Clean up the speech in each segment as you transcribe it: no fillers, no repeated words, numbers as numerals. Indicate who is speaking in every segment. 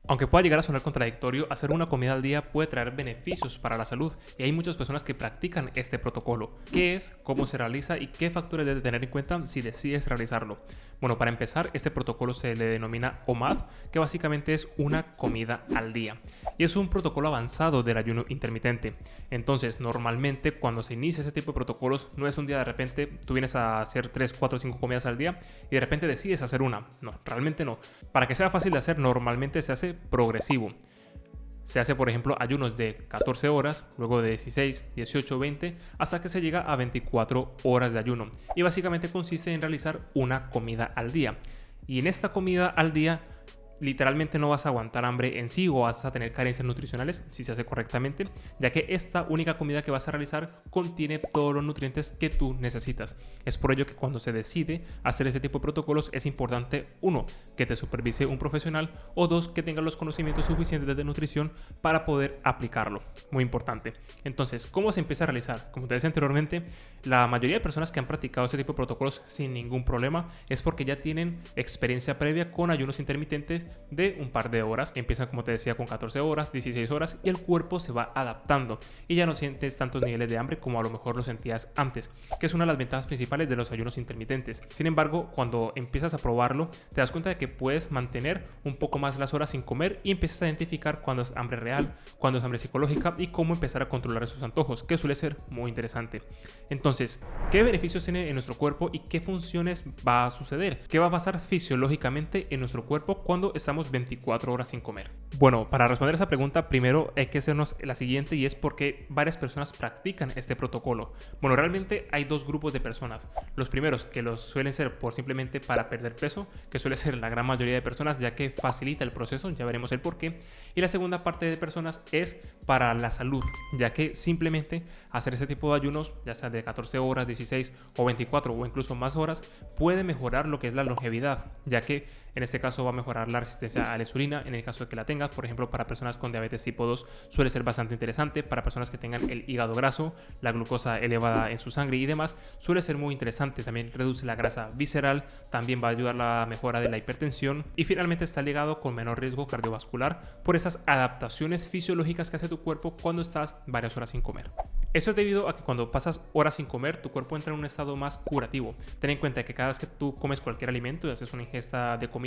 Speaker 1: Aunque pueda llegar a sonar contradictorio, hacer una comida al día puede traer beneficios para la salud y hay muchas personas que practican este protocolo. ¿Qué es? ¿Cómo se realiza? ¿Y qué factores debes tener en cuenta si decides realizarlo? Bueno, para empezar, este protocolo se le denomina OMAD, que básicamente es una comida al día. Y es un protocolo avanzado del ayuno intermitente. Entonces, normalmente cuando se inicia ese tipo de protocolos, no es un día de repente, tú vienes a hacer 3, 4, 5 comidas al día y de repente decides hacer una. No, realmente no. Para que sea fácil de hacer, normalmente se hace progresivo. Se hace, por ejemplo, ayunos de 14 horas, luego de 16, 18, 20, hasta que se llega a 24 horas de ayuno. Y básicamente consiste en realizar una comida al día. Y en esta comida al día, literalmente no vas a aguantar hambre en sí o vas a tener carencias nutricionales si se hace correctamente, ya que esta única comida que vas a realizar contiene todos los nutrientes que tú necesitas. Es por ello que cuando se decide hacer este tipo de protocolos es importante, uno, que te supervise un profesional o dos, que tengas los conocimientos suficientes de nutrición para poder aplicarlo. Muy importante. Entonces, ¿cómo se empieza a realizar? Como te decía anteriormente, la mayoría de personas que han practicado este tipo de protocolos sin ningún problema es porque ya tienen experiencia previa con ayunos intermitentes de un par de horas. Empiezan, como te decía, con 14 horas, 16 horas y el cuerpo se va adaptando y ya no sientes tantos niveles de hambre como a lo mejor lo sentías antes, que es una de las ventajas principales de los ayunos intermitentes. Sin embargo, cuando empiezas a probarlo, te das cuenta de que puedes mantener un poco más las horas sin comer y empiezas a identificar cuándo es hambre real, cuándo es hambre psicológica y cómo empezar a controlar esos antojos, que suele ser muy interesante. Entonces, ¿qué beneficios tiene en nuestro cuerpo y qué funciones va a suceder? ¿Qué va a pasar fisiológicamente en nuestro cuerpo cuando estamos 24 horas sin comer? Bueno, para responder esa pregunta, primero hay que hacernos la siguiente, y es por qué varias personas practican este protocolo. Bueno, realmente hay dos grupos de personas. Los primeros, que los suelen ser por simplemente para perder peso, que suele ser la gran mayoría de personas, ya que facilita el proceso, ya veremos el por qué. Y la segunda parte de personas es para la salud, ya que simplemente hacer este tipo de ayunos, ya sea de 14 horas, 16 o 24 o incluso más horas, puede mejorar lo que es la longevidad, ya que en este caso va a mejorar la resistencia a la insulina en el caso de que la tengas. Por ejemplo, para personas con diabetes tipo 2 suele ser bastante interesante. Para personas que tengan el hígado graso, la glucosa elevada en su sangre y demás, suele ser muy interesante. También reduce la grasa visceral, también va a ayudar a la mejora de la hipertensión y finalmente está ligado con menor riesgo cardiovascular por esas adaptaciones fisiológicas que hace tu cuerpo cuando estás varias horas sin comer. Eso es debido a que cuando pasas horas sin comer, tu cuerpo entra en un estado más curativo. Ten en cuenta que cada vez que tú comes cualquier alimento y haces una ingesta de comida,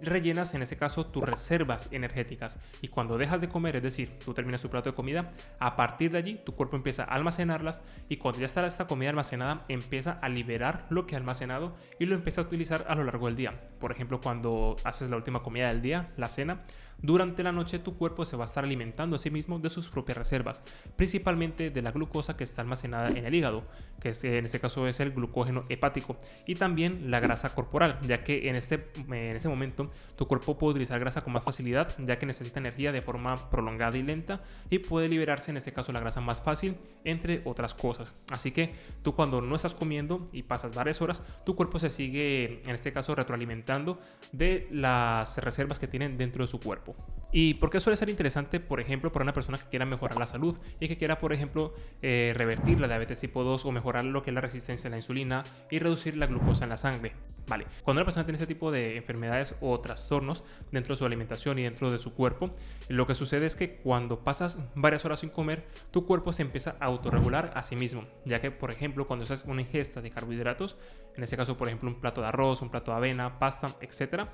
Speaker 1: rellenas en ese caso tus reservas energéticas. Y cuando dejas de comer, es decir, tú terminas tu plato de comida, a partir de allí tu cuerpo empieza a almacenarlas y cuando ya está esta comida almacenada, empieza a liberar lo que ha almacenado y lo empieza a utilizar a lo largo del día. Por ejemplo, cuando haces la última comida del día, la cena, durante la noche tu cuerpo se va a estar alimentando a sí mismo de sus propias reservas, principalmente de la glucosa que está almacenada en el hígado, que en este caso es el glucógeno hepático, y también la grasa corporal, ya que en ese momento tu cuerpo puede utilizar grasa con más facilidad, ya que necesita energía de forma prolongada y lenta y puede liberarse en este caso la grasa más fácil, entre otras cosas. Así que tú cuando no estás comiendo y pasas varias horas, tu cuerpo se sigue en este caso retroalimentando de las reservas que tienen dentro de su cuerpo. ¿Y por qué suele ser interesante, por ejemplo, para una persona que quiera mejorar la salud y que quiera, por ejemplo, revertir la diabetes tipo 2 o mejorar lo que es la resistencia a la insulina y reducir la glucosa en la sangre? Vale, cuando una persona tiene ese tipo de enfermedades o trastornos dentro de su alimentación y dentro de su cuerpo, lo que sucede es que cuando pasas varias horas sin comer, tu cuerpo se empieza a autorregular a sí mismo, ya que, por ejemplo, cuando haces una ingesta de carbohidratos, en este caso, por ejemplo, un plato de arroz, un plato de avena, pasta, etcétera,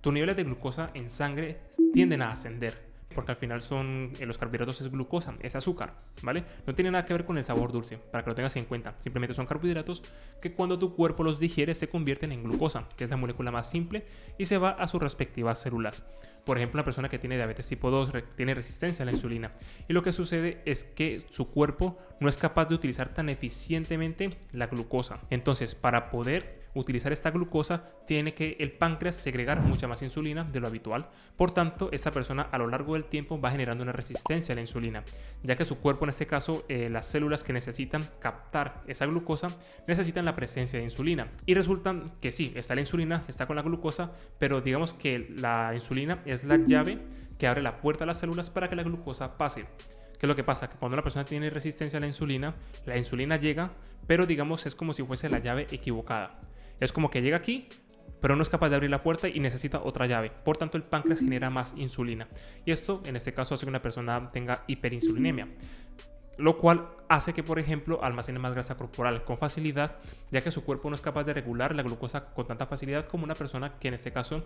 Speaker 1: tus niveles de glucosa en sangre tienden a ascender, porque al final los carbohidratos es glucosa, es azúcar, ¿vale? No tiene nada que ver con el sabor dulce, para que lo tengas en cuenta. Simplemente son carbohidratos que cuando tu cuerpo los digiere se convierten en glucosa, que es la molécula más simple, y se va a sus respectivas células. Por ejemplo, una persona que tiene diabetes tipo 2 tiene resistencia a la insulina, y lo que sucede es que su cuerpo no es capaz de utilizar tan eficientemente la glucosa. Entonces, para poder utilizar esta glucosa, tiene que el páncreas segregar mucha más insulina de lo habitual. Por tanto, esta persona a lo largo del tiempo va generando una resistencia a la insulina, ya que su cuerpo, en este caso, las células que necesitan captar esa glucosa, necesitan la presencia de insulina. Y resulta que sí, está la insulina, está con la glucosa, pero digamos que la insulina es la llave que abre la puerta a las células para que la glucosa pase. ¿Qué es lo que pasa? Que cuando una persona tiene resistencia a la insulina llega, pero digamos es como si fuese la llave equivocada. Es como que llega aquí, pero no es capaz de abrir la puerta y necesita otra llave. Por tanto, el páncreas genera más insulina. Y esto, en este caso, hace que una persona tenga hiperinsulinemia, lo cual hace que, por ejemplo, almacene más grasa corporal con facilidad, ya que su cuerpo no es capaz de regular la glucosa con tanta facilidad como una persona que en este caso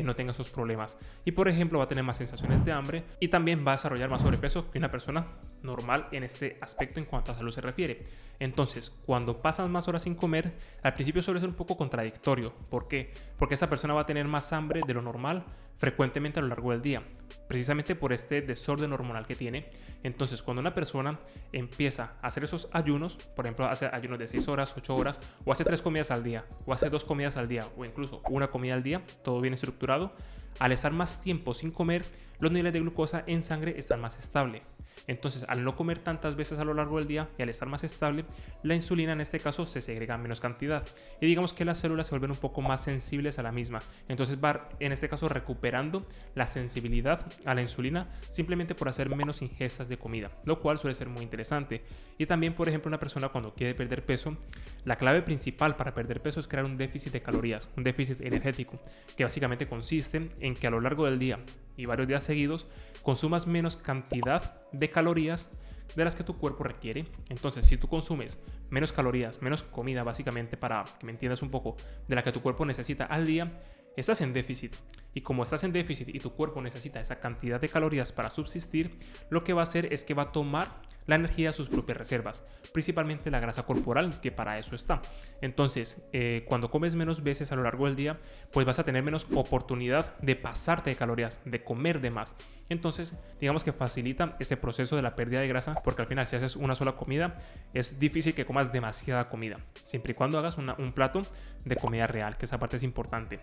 Speaker 1: no tenga esos problemas. Y, por ejemplo, va a tener más sensaciones de hambre y también va a desarrollar más sobrepeso que una persona normal en este aspecto en cuanto a salud se refiere. Entonces, cuando pasan más horas sin comer, al principio suele ser un poco contradictorio. ¿Por qué? Porque esa persona va a tener más hambre de lo normal frecuentemente a lo largo del día, precisamente por este desorden hormonal que tiene. Entonces, cuando una persona empieza a hacer esos ayunos, por ejemplo, hace ayunos de 6 horas, 8 horas, o hace 3 comidas al día, o hace 2 comidas al día, o incluso una comida al día, todo bien estructurado, al estar más tiempo sin comer, los niveles de glucosa en sangre están más estables. Entonces, al no comer tantas veces a lo largo del día y al estar más estable, la insulina en este caso se segrega en menos cantidad. Y digamos que las células se vuelven un poco más sensibles a la misma. Entonces va, en este caso, recuperando la sensibilidad a la insulina simplemente por hacer menos ingestas de comida, lo cual suele ser muy interesante. Y también, por ejemplo, una persona cuando quiere perder peso, la clave principal para perder peso es crear un déficit de calorías, un déficit energético, que básicamente consiste en que a lo largo del día y varios días seguidos consumas menos cantidad de calorías de las que tu cuerpo requiere. Entonces, si tú consumes menos calorías, menos comida, básicamente, para que me entiendas un poco, de la que tu cuerpo necesita al día, estás en déficit. Y como estás en déficit y tu cuerpo necesita esa cantidad de calorías para subsistir, lo que va a hacer es que va a tomar la energía a sus propias reservas, principalmente la grasa corporal, que para eso está. Entonces, cuando comes menos veces a lo largo del día, pues vas a tener menos oportunidad de pasarte de calorías, de comer de más. Entonces, digamos que facilita ese proceso de la pérdida de grasa, porque al final, si haces una sola comida, es difícil que comas demasiada comida, siempre y cuando hagas un plato de comida real, que esa parte es importante.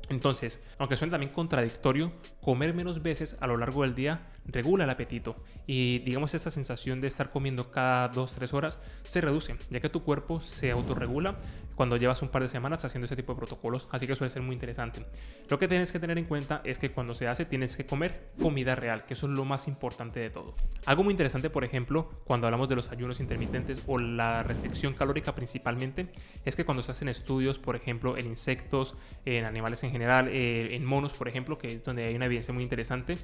Speaker 1: Entonces, aunque suene también contradictorio, comer menos veces a lo largo del día regula el apetito y digamos esa sensación de estar comiendo cada 2-3 horas se reduce, ya que tu cuerpo se autorregula cuando llevas un par de semanas haciendo ese tipo de protocolos, así que suele ser muy interesante. Lo que tienes que tener en cuenta es que cuando se hace tienes que comer comida real, que eso es lo más importante de todo. Algo muy interesante, por ejemplo, cuando hablamos de los ayunos intermitentes o la restricción calórica principalmente, es que cuando se hacen estudios, por ejemplo, en insectos, en animales en general, en monos, por ejemplo, que es donde hay una evidencia muy interesante,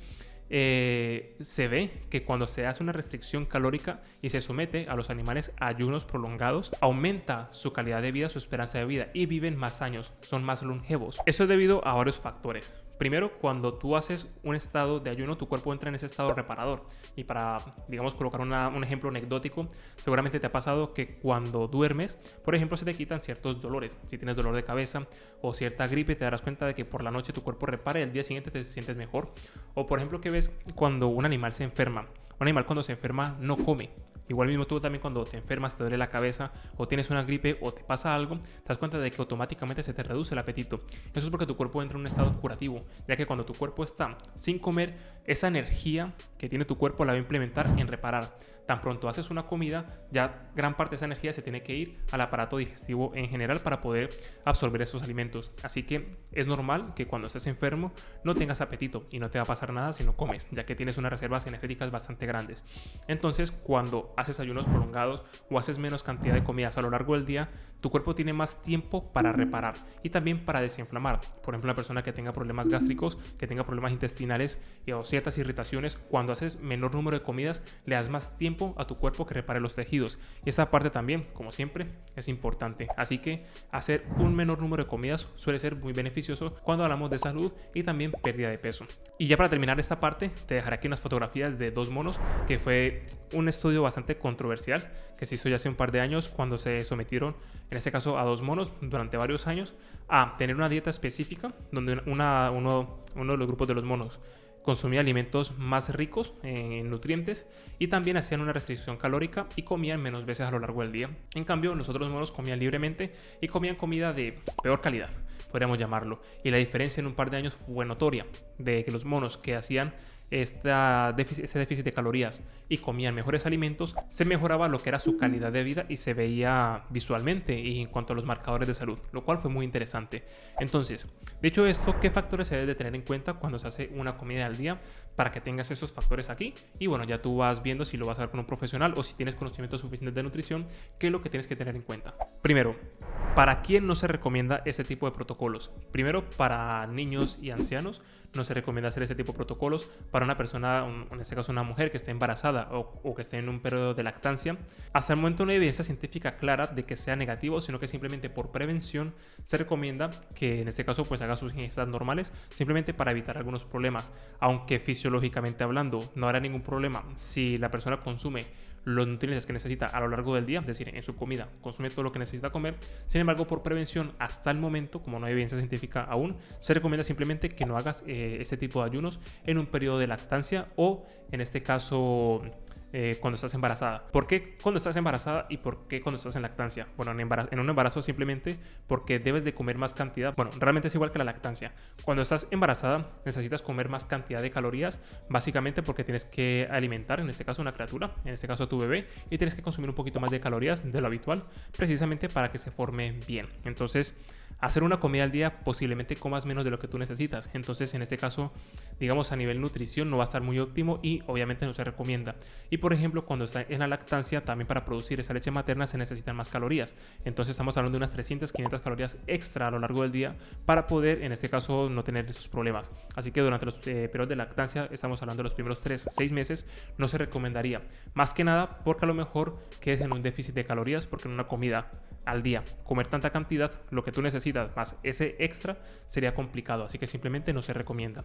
Speaker 1: se ve que cuando se hace una restricción calórica y se somete a los animales a ayunos prolongados, aumenta su calidad de vida, su esperanza de vida y viven más años, son más longevos. Eso es debido a varios factores. Primero, cuando tú haces un estado de ayuno, tu cuerpo entra en ese estado reparador. Y para, digamos, colocar un ejemplo anecdótico, seguramente te ha pasado que cuando duermes, por ejemplo, se te quitan ciertos dolores. Si tienes dolor de cabeza o cierta gripe, te darás cuenta de que por la noche tu cuerpo repara y al día siguiente te sientes mejor. O, por ejemplo, que ves cuando un animal se enferma. Un animal cuando se enferma no come. Igual mismo tú también cuando te enfermas, te duele la cabeza o tienes una gripe o te pasa algo, te das cuenta de que automáticamente se te reduce el apetito. Eso es porque tu cuerpo entra en un estado curativo, ya que cuando tu cuerpo está sin comer, esa energía que tiene tu cuerpo la va a implementar en reparar. Tan pronto haces una comida, ya gran parte de esa energía se tiene que ir al aparato digestivo en general para poder absorber esos alimentos. Así que es normal que cuando estés enfermo no tengas apetito y no te va a pasar nada si no comes, ya que tienes unas reservas energéticas bastante grandes. Entonces, cuando haces ayunos prolongados o haces menos cantidad de comidas a lo largo del día, tu cuerpo tiene más tiempo para reparar y también para desinflamar. Por ejemplo, una persona que tenga problemas gástricos, que tenga problemas intestinales o ciertas irritaciones, cuando haces menor número de comidas, le das más tiempo a tu cuerpo que repare los tejidos. Y esa parte también, como siempre, es importante. Así que hacer un menor número de comidas suele ser muy beneficioso cuando hablamos de salud y también pérdida de peso. Y ya para terminar esta parte, te dejaré aquí unas fotografías de 2 monos, que fue un estudio bastante controversial que se hizo ya hace un par de años cuando se sometieron, en este caso, a 2 monos durante varios años a tener una dieta específica donde uno de los grupos de los monos consumía alimentos más ricos en nutrientes y también hacían una restricción calórica y comían menos veces a lo largo del día. En cambio, los otros monos comían libremente y comían comida de peor calidad, podríamos llamarlo. Y la diferencia en un par de años fue notoria, de que los monos que hacían ese déficit de calorías y comían mejores alimentos, se mejoraba lo que era su calidad de vida y se veía visualmente y en cuanto a los marcadores de salud, lo cual fue muy interesante. Entonces, dicho esto, ¿qué factores se debe de tener en cuenta cuando se hace una comida al día para que tengas esos factores aquí. Y bueno, ya tú vas viendo si lo vas a ver con un profesional o si tienes conocimientos suficientes de nutrición, qué es lo que tienes que tener en cuenta. Primero, ¿para quién no se recomienda este tipo de protocolos? Primero, para niños y ancianos no se recomienda hacer este tipo de protocolos. Para una persona, en este caso una mujer que esté embarazada o que esté en un periodo de lactancia, hasta el momento no hay evidencia científica clara de que sea negativo, sino que simplemente por prevención se recomienda que en este caso pues haga sus ingestas normales, simplemente para evitar algunos problemas, aunque fisiológicamente hablando no habrá ningún problema si la persona consume los nutrientes que necesita a lo largo del día, es decir, en su comida consume todo lo que necesita comer. Sin embargo, por prevención, hasta el momento, como no hay evidencia científica aún, se recomienda simplemente que no hagas este tipo de ayunos en un periodo de lactancia o en este caso cuando estás embarazada. ¿Por qué cuando estás embarazada y por qué cuando estás en lactancia? Bueno, en un embarazo simplemente porque debes de comer más cantidad. Bueno, realmente es igual que la lactancia. Cuando estás embarazada necesitas comer más cantidad de calorías, básicamente porque tienes que alimentar, en este caso una criatura, en este caso tu bebé, y tienes que consumir un poquito más de calorías de lo habitual, precisamente para que se forme bien. Entonces, hacer una comida al día posiblemente comas menos de lo que tú necesitas. Entonces, en este caso, digamos a nivel nutrición no va a estar muy óptimo y obviamente no se recomienda. Y por ejemplo, cuando está en la lactancia, también para producir esa leche materna se necesitan más calorías. Entonces estamos hablando de unas 300, 500 calorías extra a lo largo del día para poder, en este caso, no tener esos problemas. Así que durante los periodos de lactancia, estamos hablando de los primeros 3-6 meses, no se recomendaría. Más que nada porque a lo mejor quedes en un déficit de calorías, porque en una comida al día comer tanta cantidad, lo que tú necesitas más ese extra, sería complicado, así que simplemente no se recomienda.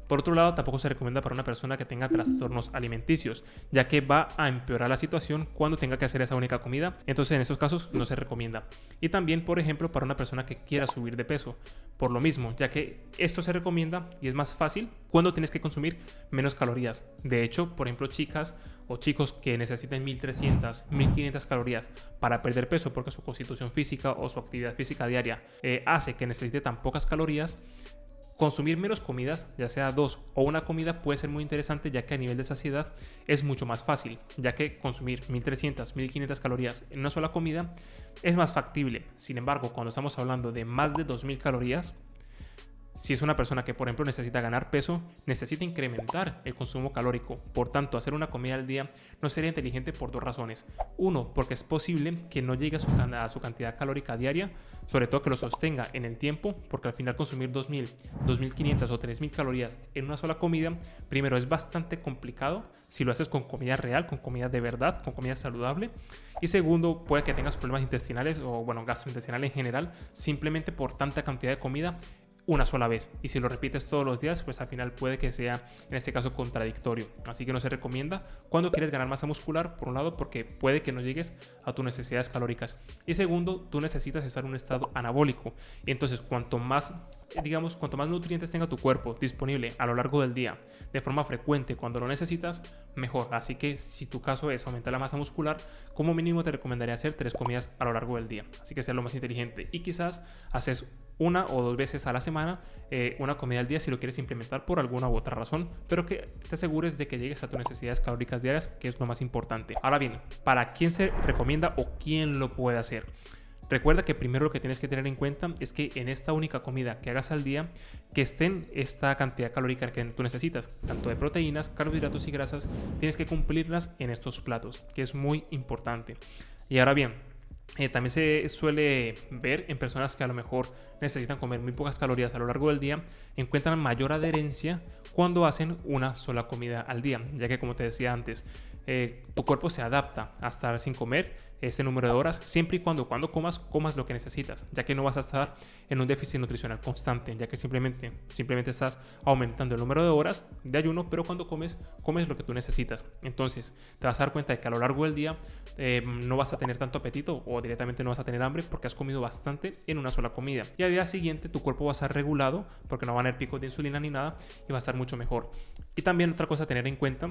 Speaker 1: Por otro lado, tampoco se recomienda para una persona que tenga trastornos alimenticios, ya que va a empeorar la situación cuando tenga que hacer esa única comida. Entonces en estos casos no se recomienda. Y también, por ejemplo, para una persona que quiera subir de peso, por lo mismo, ya que esto se recomienda y es más fácil cuando tienes que consumir menos calorías. De hecho, por ejemplo, chicas o chicos que necesiten 1300, 1500 calorías para perder peso porque su constitución física o su actividad física diaria hace que necesite tan pocas calorías, consumir menos comidas, ya sea 2 o una comida, puede ser muy interesante, ya que a nivel de saciedad es mucho más fácil, ya que consumir 1300, 1500 calorías en una sola comida es más factible. Sin embargo, cuando estamos hablando de más de 2000 calorías, si es una persona que, por ejemplo, necesita ganar peso, necesita incrementar el consumo calórico. Por tanto, hacer una comida al día no sería inteligente por dos razones. Uno, porque es posible que no llegue a su cantidad calórica diaria, sobre todo que lo sostenga en el tiempo, porque al final consumir 2000, 2500 o 3000 calorías en una sola comida, primero es bastante complicado si lo haces con comida real, con comida de verdad, con comida saludable. Y segundo, puede que tengas problemas intestinales o, bueno, gastrointestinales en general, simplemente por tanta cantidad de comida una sola vez, y si lo repites todos los días, pues al final puede que sea en este caso contradictorio. Así que no se recomienda cuando quieres ganar masa muscular, por un lado porque puede que no llegues a tus necesidades calóricas, y segundo, tú necesitas estar en un estado anabólico, y entonces cuanto más nutrientes tenga tu cuerpo disponible a lo largo del día de forma frecuente cuando lo necesitas, mejor. Así que si tu caso es aumentar la masa muscular, como mínimo te recomendaría hacer 3 comidas a lo largo del día, así que sea lo más inteligente, y quizás haces 1 o 2 veces a la semana una comida al día si lo quieres implementar por alguna u otra razón, pero que te asegures de que llegues a tus necesidades calóricas diarias, que es lo más importante. Ahora bien, ¿para quién se recomienda o quién lo puede hacer? Recuerda que primero lo que tienes que tener en cuenta es que en esta única comida que hagas al día, que estén esta cantidad calórica que tú necesitas, tanto de proteínas, carbohidratos y grasas, tienes que cumplirlas en estos platos, que es muy importante. Y ahora bien, también se suele ver en personas que a lo mejor necesitan comer muy pocas calorías a lo largo del día, encuentran mayor adherencia cuando hacen una sola comida al día, ya que, como te decía antes, tu cuerpo se adapta a estar sin comer este número de horas, siempre y cuando comas lo que necesitas, ya que no vas a estar en un déficit nutricional constante, ya que simplemente estás aumentando el número de horas de ayuno, pero cuando comes lo que tú necesitas. Entonces te vas a dar cuenta de que a lo largo del día no vas a tener tanto apetito o directamente no vas a tener hambre porque has comido bastante en una sola comida, y al día siguiente tu cuerpo va a estar regulado porque no van a haber picos de insulina ni nada y va a estar mucho mejor. Y también otra cosa a tener en cuenta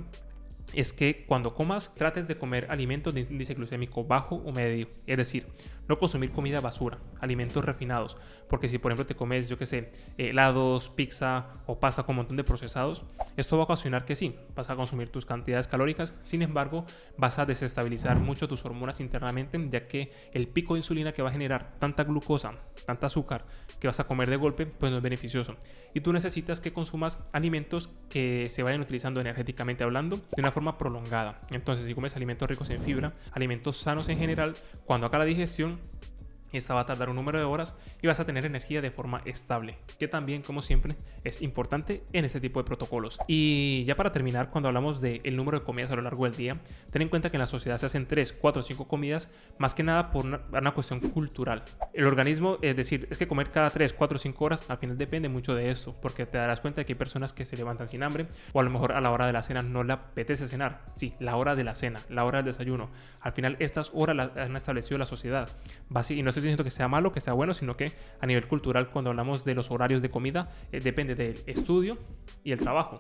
Speaker 1: es que cuando comas trates de comer alimentos de índice glucémico bajo o medio, es decir, No consumir comida basura, alimentos refinados, porque si por ejemplo te comes, yo que sé, helados, pizza o pasta con un montón de procesados, esto va a ocasionar que sí, vas a consumir tus cantidades calóricas, sin embargo, vas a desestabilizar mucho tus hormonas internamente, ya que el pico de insulina que va a generar tanta glucosa, tanta azúcar que vas a comer de golpe, pues no es beneficioso. Y tú necesitas que consumas alimentos que se vayan utilizando energéticamente hablando de una forma prolongada. Entonces, si comes alimentos ricos en fibra, alimentos sanos en general, cuando haga la digestión, esta va a tardar un número de horas y vas a tener energía de forma estable, que también, como siempre, es importante en este tipo de protocolos. Y ya para terminar, cuando hablamos del número de comidas a lo largo del día, ten en cuenta que en la sociedad se hacen 3, 4, 5 comidas, más que nada por una cuestión cultural. El organismo, es decir, es que comer cada 3, 4, 5 horas, al final depende mucho de esto, porque te darás cuenta de que hay personas que se levantan sin hambre, o a lo mejor a la hora de la cena no le apetece cenar. Sí, la hora de la cena, la hora del desayuno. Al final estas horas las han establecido la sociedad. Y no estoy diciendo que sea malo, que sea bueno, sino que a nivel cultural, cuando hablamos de los horarios de comida, depende del estudio y el trabajo.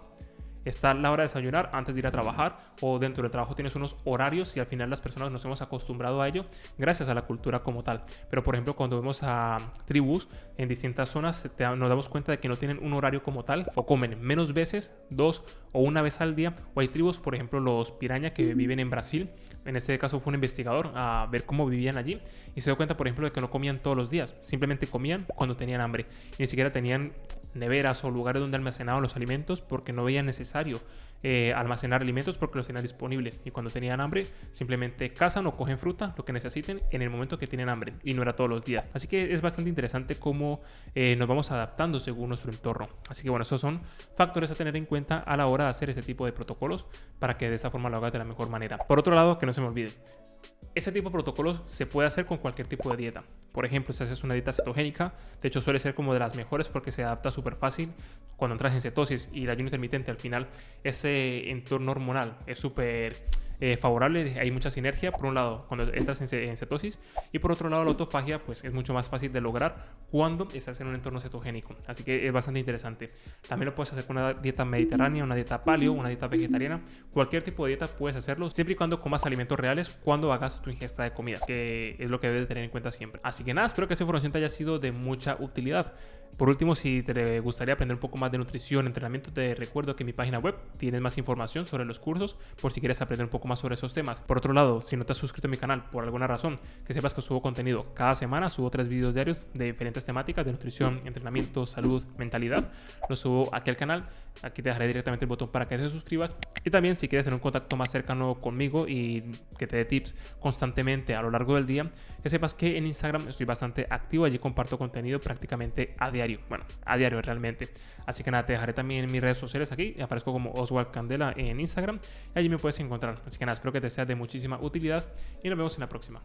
Speaker 1: Está la hora de desayunar antes de ir a trabajar, o dentro del trabajo tienes unos horarios y al final las personas nos hemos acostumbrado a ello gracias a la cultura como tal. Pero por ejemplo, cuando vemos a tribus en distintas zonas, nos damos cuenta de que no tienen un horario como tal, o comen menos veces, 2 o 1 vez al día. O hay tribus, por ejemplo los piraña, que viven en Brasil. En este caso fue un investigador a ver cómo vivían allí y se dio cuenta, por ejemplo, de que no comían todos los días, simplemente comían cuando tenían hambre y ni siquiera tenían neveras o lugares donde almacenaban los alimentos, porque no veían necesario almacenar alimentos porque los tenían disponibles, y cuando tenían hambre simplemente cazan o cogen fruta, lo que necesiten, en el momento que tienen hambre, y no era todos los días. Así que es bastante interesante cómo nos vamos adaptando según nuestro entorno. Así que bueno, esos son factores a tener en cuenta a la hora de hacer este tipo de protocolos, para que de esta forma lo hagas de la mejor manera. Por otro lado, que no se me olvide, este tipo de protocolos se puede hacer con cualquier tipo de dieta. Por ejemplo, si haces una dieta cetogénica, de hecho suele ser como de las mejores porque se adapta súper fácil. Cuando entras en cetosis y el ayuno intermitente, al final ese entorno hormonal es súper favorable, hay mucha sinergia por un lado cuando entras en cetosis, y por otro lado la autofagia pues es mucho más fácil de lograr cuando estás en un entorno cetogénico, así que es bastante interesante. También lo puedes hacer con una dieta mediterránea, una dieta paleo, una dieta vegetariana, cualquier tipo de dieta puedes hacerlo siempre y cuando comas alimentos reales cuando hagas tu ingesta de comidas, que es lo que debes tener en cuenta siempre. Así que nada, espero que esta información te haya sido de mucha utilidad. Por último, si te gustaría aprender un poco más de nutrición, entrenamiento, te recuerdo que en mi página web tienes más información sobre los cursos por si quieres aprender un poco más sobre esos temas. Por otro lado, si no te has suscrito a mi canal por alguna razón, que sepas que subo contenido cada semana, subo 3 videos diarios de diferentes temáticas de nutrición, entrenamiento, salud, mentalidad. Los subo aquí al canal. Aquí te dejaré directamente el botón para que te suscribas. Y también, si quieres tener un contacto más cercano conmigo y que te dé tips constantemente a lo largo del día, que sepas que en Instagram estoy bastante activo. Allí comparto contenido prácticamente a diario. Bueno, a diario realmente. Así que nada, te dejaré también en mis redes sociales aquí. Aparezco como Oswald Candela en Instagram y allí me puedes encontrar. Así que nada, espero que te sea de muchísima utilidad y nos vemos en la próxima.